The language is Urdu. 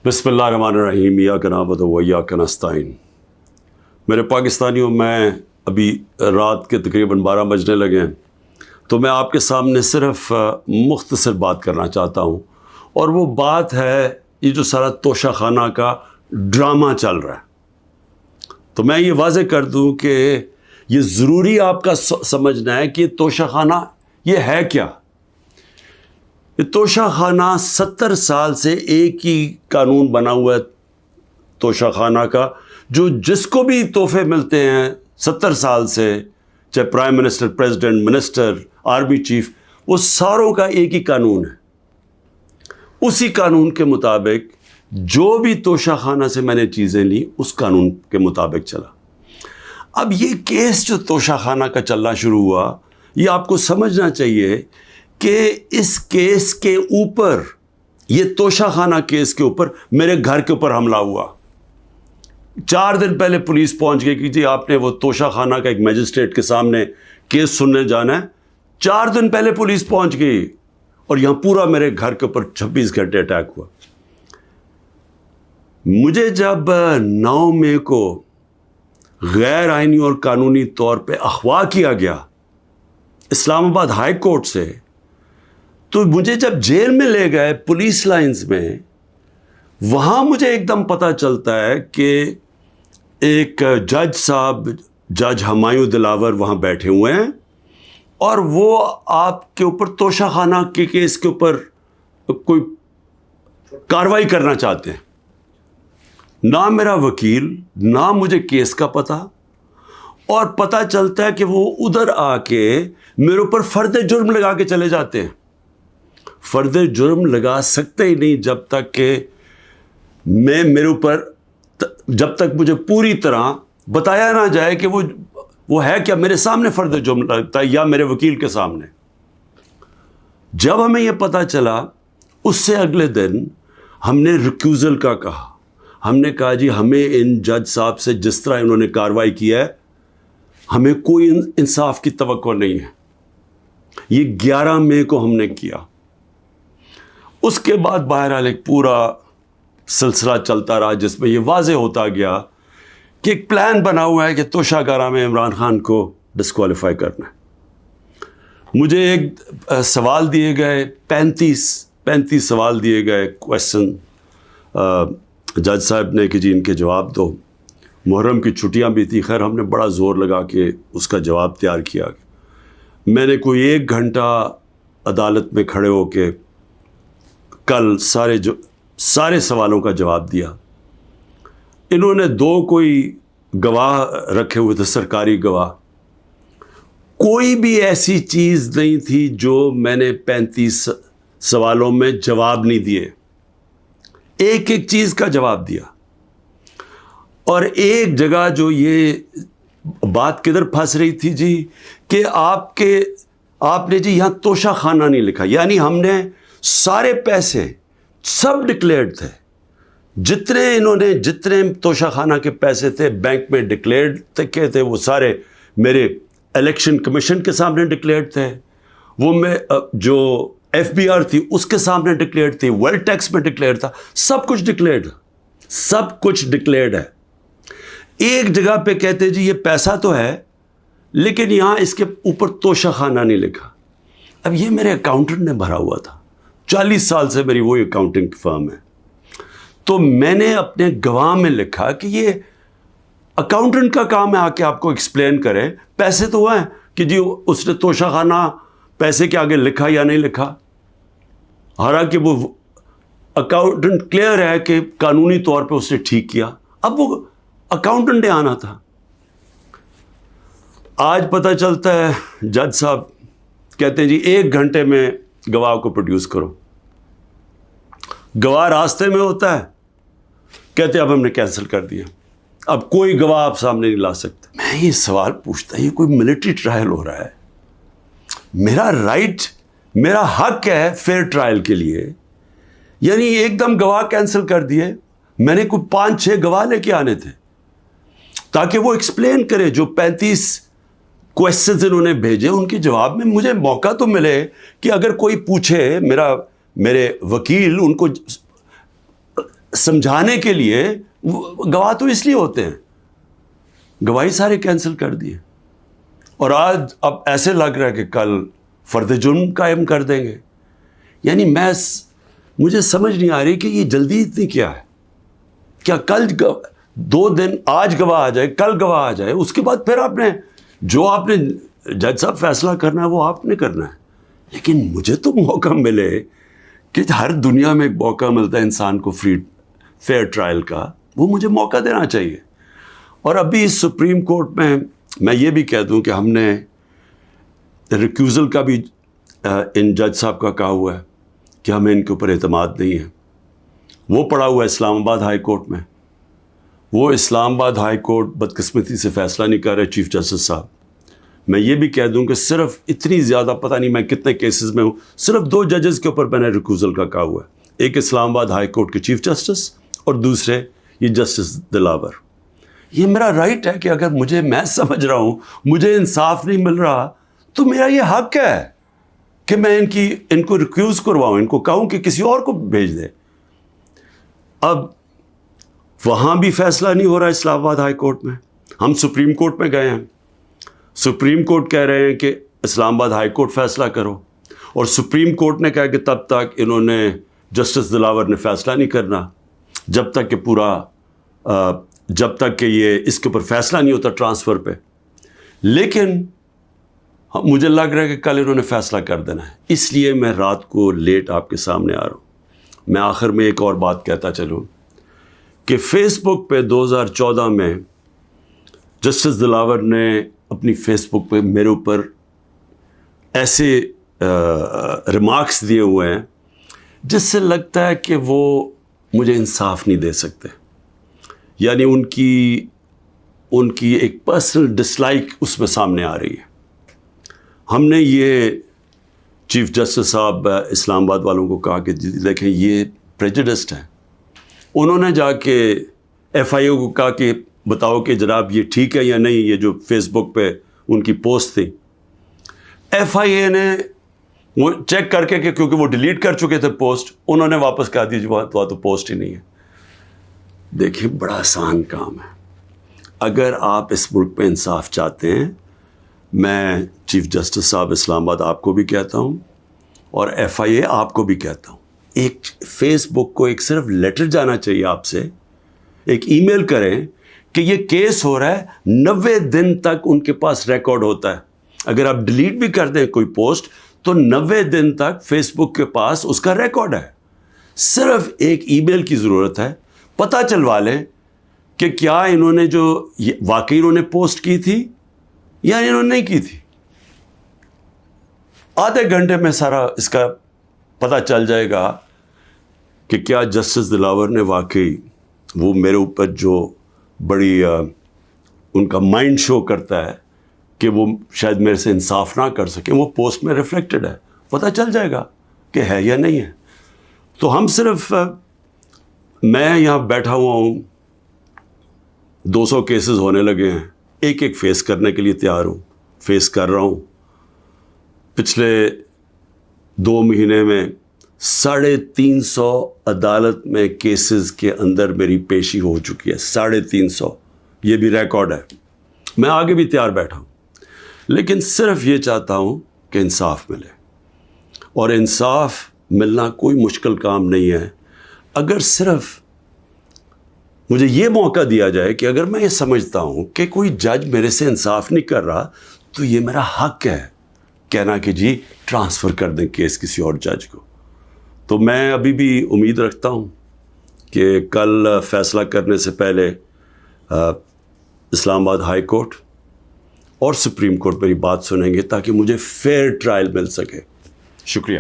بسم اللہ الرحمن الرحیم ایاک نعبد و ایاک نستعین۔ میرے پاکستانیوں، میں ابھی رات کے تقریباً 12 بجنے لگے ہیں، تو میں آپ کے سامنے صرف مختصر بات کرنا چاہتا ہوں، اور وہ بات ہے یہ جو سارا توشہ خانہ کا ڈرامہ چل رہا ہے۔ تو میں یہ واضح کر دوں کہ یہ ضروری آپ کا سمجھنا ہے کہ یہ توشہ خانہ یہ ہے کیا۔ یہ توشہ خانہ 70 سال سے ایک ہی قانون بنا ہوا ہے توشہ خانہ کا، جو جس کو بھی تحفے ملتے ہیں 70 سال سے، چاہے prime minister, president, minister, army chief, وہ ساروں کا ایک ہی قانون ہے۔ اسی قانون کے مطابق جو بھی توشہ خانہ سے میں نے چیزیں لی، اس قانون کے مطابق چلا۔ اب یہ کیس جو توشہ خانہ کا چلنا شروع ہوا، یہ آپ کو سمجھنا چاہیے کہ اس کیس کے اوپر، یہ توشہ خانہ کیس کے اوپر میرے گھر کے اوپر حملہ ہوا۔ 4 دن پہلے پولیس پہنچ گئی کہ جی آپ نے وہ توشہ خانہ کا ایک میجسٹریٹ کے سامنے کیس سننے جانا ہے۔ 4 دن پہلے پولیس پہنچ گئی، اور یہاں پورا میرے گھر کے اوپر 26 گھنٹے اٹیک ہوا۔ مجھے جب 9 مئی کو غیر آئینی اور قانونی طور پہ اغوا کیا گیا اسلام آباد ہائی کورٹ سے، تو مجھے جب جیل میں لے گئے پولیس لائنز میں، وہاں مجھے ایک دم پتہ چلتا ہے کہ ایک جج صاحب، جج ہمایوں دلاور وہاں بیٹھے ہوئے ہیں، اور وہ آپ کے اوپر توشہ خانہ کے کیس کے اوپر کوئی کارروائی کرنا چاہتے ہیں۔ نہ میرا وکیل، نہ مجھے کیس کا پتہ، اور پتہ چلتا ہے کہ وہ ادھر آ کے میرے اوپر فرد جرم لگا کے چلے جاتے ہیں۔ فرد جرم لگا سکتے ہی نہیں جب تک کہ میرے اوپر، جب تک مجھے پوری طرح بتایا نہ جائے کہ وہ ہے کیا، میرے سامنے فرد جرم لگتا ہے یا میرے وکیل کے سامنے۔ جب ہمیں یہ پتہ چلا، اس سے اگلے دن ہم نے ریکیوزل کا کہا۔ ہم نے کہا جی ہمیں ان جج صاحب سے جس طرح انہوں نے کارروائی کی ہے، ہمیں کوئی انصاف کی توقع نہیں ہے۔ یہ 11 مئی کو ہم نے کیا۔ اس کے بعد بہرحال ایک پورا سلسلہ چلتا رہا، جس میں یہ واضح ہوتا گیا کہ ایک پلان بنا ہوا ہے کہ توشہ خانہ میں عمران خان کو ڈسکوالیفائی کرنا ہے۔ مجھے ایک سوال دیے گئے، 35 سوال دیے گئے، کویسچن جج صاحب نے کہ جی ان کے جواب دو۔ محرم کی چھٹیاں بھی تھی، خیر ہم نے بڑا زور لگا کے اس کا جواب تیار کیا۔ میں نے کوئی 1 گھنٹہ عدالت میں کھڑے ہو کے کل سارے سوالوں کا جواب دیا۔ انہوں نے 2 کوئی گواہ رکھے ہوئے تھے، سرکاری گواہ۔ کوئی بھی ایسی چیز نہیں تھی جو میں نے 35 سوالوں میں جواب نہیں دیے، ایک چیز کا جواب دیا۔ اور ایک جگہ جو یہ بات کدھر پھنس رہی تھی جی، کہ آپ نے جی یہاں توشہ خانہ نہیں لکھا، یعنی ہم نے سارے پیسے سب ڈکلیئرڈ تھے، جتنے توشہ خانہ کے پیسے تھے بینک میں ڈکلیئرڈ تھے، وہ سارے میرے الیکشن کمیشن کے سامنے ڈکلیئرڈ تھے، وہ میں جو FBR تھی اس کے سامنے ڈکلیئرڈ تھی، ویلتھ ٹیکس میں ڈکلیئرڈ تھا، سب کچھ ڈکلیئرڈ ہے۔ ایک جگہ پہ کہتے جی یہ پیسہ تو ہے، لیکن یہاں اس کے اوپر توشہ خانہ نہیں لکھا۔ اب یہ میرے اکاؤنٹنٹ نے بھرا ہوا تھا، 40 سال سے میری وہی اکاؤنٹنگ فرم ہے۔ تو میں نے اپنے گواہ میں لکھا کہ یہ اکاؤنٹنٹ کا کام ہے آ کے آپ کو ایکسپلین کرے، پیسے تو ہیں کہ جی اس نے توشہ خانہ پیسے کے آگے لکھا یا نہیں لکھا۔ حالانکہ وہ اکاؤنٹنٹ کلیئر ہے کہ قانونی طور پہ اس نے ٹھیک کیا۔ اب وہ اکاؤنٹنٹ نے آنا تھا۔ آج پتہ چلتا ہے جج صاحب کہتے ہیں جی 1 گھنٹے میں گواہ کو پروڈیوس کرو۔ گواہ راستے میں ہوتا ہے، کہتے اب ہم نے کینسل کر دیا، اب کوئی گواہ آپ سامنے نہیں لا سکتے۔ میں یہ سوال پوچھتا، یہ کوئی ملٹری ٹرائل ہو رہا ہے، میرا رائٹ، میرا حق ہے فیئر ٹرائل کے لیے، یعنی ایک دم گواہ کینسل کر دیے۔ میں نے کوئی 5-6 گواہ لے کے آنے تھے تاکہ وہ ایکسپلین کرے، جو 35 کویسچنز انہوں نے بھیجے ان کے جواب میں مجھے موقع تو ملے کہ اگر کوئی پوچھے، میرے وکیل ان کو سمجھانے کے لیے گواہ تو اس لیے ہوتے ہیں، گواہی سارے کینسل کر دیے، اور آج اب ایسے لگ رہا ہے کہ کل فرد جرم قائم کر دیں گے. یعنی مجھے سمجھ نہیں آ رہی کہ یہ جلدی اتنی کیا ہے. کیا کل 2 دن، آج گواہ آ جائے، کل گواہ آ جائے، اس کے بعد پھر آپ نے جج صاحب فیصلہ کرنا ہے وہ آپ نے کرنا ہے. لیکن مجھے تو موقع ملے کہ ہر دنیا میں ایک موقع ملتا ہے انسان کو فیئر ٹرائل کا، وہ مجھے موقع دینا چاہیے. اور ابھی سپریم کورٹ میں یہ بھی کہہ دوں کہ ہم نے ریکیوزل کا بھی ان جج صاحب کا کہا ہوا ہے کہ ہمیں ان کے اوپر اعتماد نہیں ہے. وہ پڑا ہوا ہے اسلام آباد ہائی کورٹ میں. وہ اسلام آباد ہائی کورٹ بدقسمتی سے فیصلہ نہیں کر رہے چیف جسٹس صاحب. میں یہ بھی کہہ دوں کہ صرف اتنی زیادہ پتہ نہیں میں کتنے کیسز میں ہوں، صرف 2 ججز کے اوپر میں نے ریکیوزل کا کہا ہوا ہے. ایک اسلام آباد ہائی کورٹ کے چیف جسٹس اور دوسرے یہ جسٹس دلاور. یہ میرا رائٹ ہے کہ اگر میں سمجھ رہا ہوں مجھے انصاف نہیں مل رہا تو میرا یہ حق ہے کہ میں ان کو ریکیوز کرواؤں، ان کو کہوں کہ کسی اور کو بھیج دے. اب وہاں بھی فیصلہ نہیں ہو رہا اسلام آباد ہائی کورٹ میں. ہم سپریم کورٹ میں گئے ہیں، سپریم کورٹ کہہ رہے ہیں کہ اسلام آباد ہائی کورٹ فیصلہ کرو، اور سپریم کورٹ نے کہا کہ تب تک انہوں نے جسٹس دلاور نے فیصلہ نہیں کرنا جب تک کہ یہ اس کے اوپر فیصلہ نہیں ہوتا ٹرانسفر پہ. لیکن مجھے لگ رہا ہے کہ کل انہوں نے فیصلہ کر دینا ہے، اس لیے میں رات کو لیٹ آپ کے سامنے آ رہا ہوں. میں آخر میں ایک اور بات کہتا چلوں کہ فیس بک پہ 2014 میں جسٹس دلاور نے اپنی فیس بک پہ میرے اوپر ایسے ریمارکس دیے ہوئے ہیں جس سے لگتا ہے کہ وہ مجھے انصاف نہیں دے سکتے. یعنی ان کی ایک پرسنل ڈسلائک اس میں سامنے آ رہی ہے. ہم نے یہ چیف جسٹس صاحب اسلام آباد والوں کو کہا کہ دیکھیں یہ پریجوڈسڈ ہے. انہوں نے جا کے ایف آئی اے کو کہا کہ بتاؤ کہ جناب یہ ٹھیک ہے یا نہیں، یہ جو فیس بک پہ ان کی پوسٹ تھی. ایف آئی اے نے وہ چیک کر کے کہ کیونکہ وہ ڈیلیٹ کر چکے تھے پوسٹ، انہوں نے واپس کہا دی تو پوسٹ ہی نہیں ہے. دیکھیں بڑا آسان کام ہے. اگر آپ اس ملک پہ انصاف چاہتے ہیں، میں چیف جسٹس صاحب اسلام آباد آپ کو بھی کہتا ہوں اور ایف آئی اے آپ کو بھی کہتا ہوں، ایک فیس بک کو ایک صرف لیٹر جانا چاہیے آپ سے، ایک ای میل کریں کہ یہ کیس ہو رہا ہے. 90 دن تک ان کے پاس ریکارڈ ہوتا ہے. اگر آپ ڈیلیٹ بھی کر دیں کوئی پوسٹ تو 90 دن تک فیس بک کے پاس اس کا ریکارڈ ہے. صرف ایک ای میل کی ضرورت ہے. پتہ چلوا لیں کہ کیا انہوں نے واقعی انہوں نے پوسٹ کی تھی یا انہوں نے نہیں کی تھی. آدھے گھنٹے میں سارا اس کا پتہ چل جائے گا کہ کیا جسٹس دلاور نے واقعی وہ میرے اوپر جو بڑی ان کا مائنڈ شو کرتا ہے کہ وہ شاید میرے سے انصاف نہ کر سکیں، وہ پوسٹ میں ریفلیکٹڈ ہے. پتہ چل جائے گا کہ ہے یا نہیں ہے. تو ہم صرف میں یہاں بیٹھا ہوا ہوں، 200 کیسز ہونے لگے ہیں، ایک فیس کرنے کے لیے تیار ہوں، فیس کر رہا ہوں. پچھلے 2 مہینے میں 350 عدالت میں کیسز کے اندر میری پیشی ہو چکی ہے. 350، یہ بھی ریکارڈ ہے. میں آگے بھی تیار بیٹھا ہوں، لیکن صرف یہ چاہتا ہوں کہ انصاف ملے. اور انصاف ملنا کوئی مشکل کام نہیں ہے. اگر صرف مجھے یہ موقع دیا جائے کہ اگر میں یہ سمجھتا ہوں کہ کوئی جج میرے سے انصاف نہیں کر رہا تو یہ میرا حق ہے کہنا کہ جی ٹرانسفر کر دیں کیس کسی اور جج کو. تو میں ابھی بھی امید رکھتا ہوں کہ کل فیصلہ کرنے سے پہلے اسلام آباد ہائی کورٹ اور سپریم کورٹ میری بات سنیں گے تاکہ مجھے فیئر ٹرائل مل سکے. شکریہ.